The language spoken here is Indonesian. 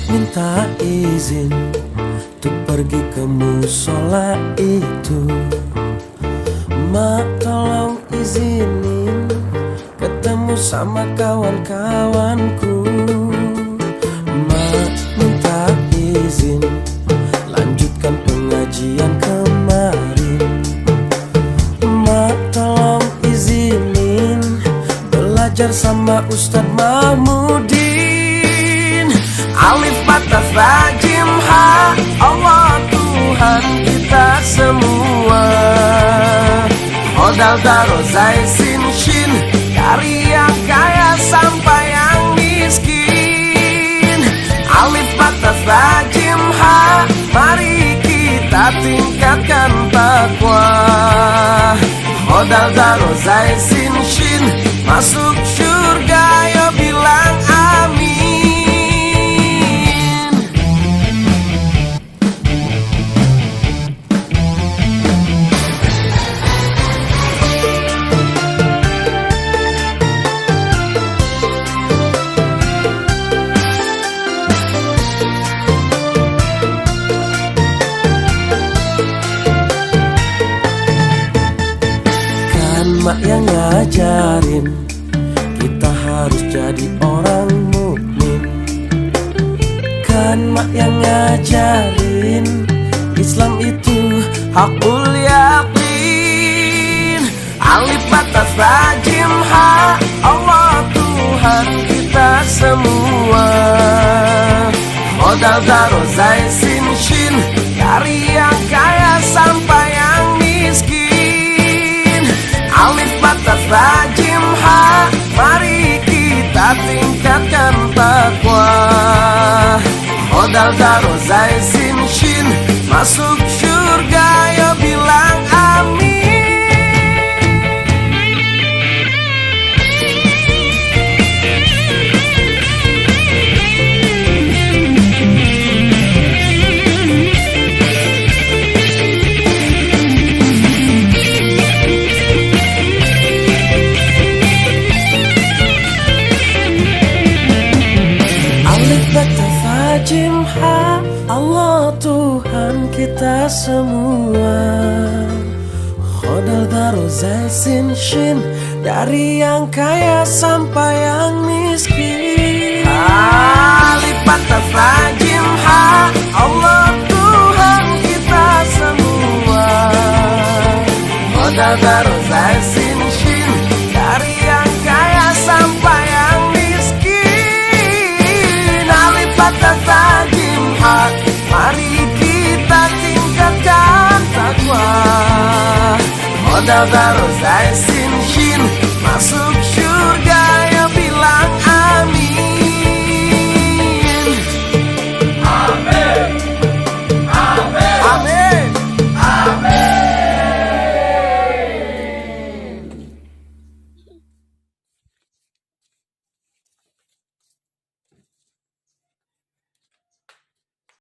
minta izin untuk pergi ke musola itu. Mak tolong izinin ketemu sama kawan-kawanku. Mak minta izin lanjutkan pengajian kemarin. Mak tolong izinin belajar sama Ustadz Mahmudin. Alif Batas Rajim Ha, Allah Tuhan kita semua. Modal Daro Zai Sin Shin, dari yang kaya sampai yang miskin. Alif Batas Rajim Ha, mari kita tingkatkan takwa. Modal Daro Zai Sin Shin, masuk surga yo bilang amin. Mak yang ngajarin kita harus jadi orang mukmin. Kan mak yang ngajarin Islam itu hakul yakin. Alif Batas Rajim Ha, Allah Tuhan kita semua. Modal Daro Zai Sin Shin, dari yang kaya sampai yang miskin. Alif Batas Rajim Ha, mari kita tingkatkan takwa. Modal Daro Zai Sin Shin, masuk surga yo bilang amin. Rajim Ha, Allah Tuhan kita semua. Modal Daro Zai Sin Shin, dari yang kaya sampai yang miskin. Alif Batas Rajim Ha, Allah Tuhan kita semua. Modal Daro Zai Sin Shin, dari yang kaya sampai yang miskin. Alif Batas Rajim Ha, mari kita tingkatkan takwa. Modal Daro Zai Sin Shin, masuk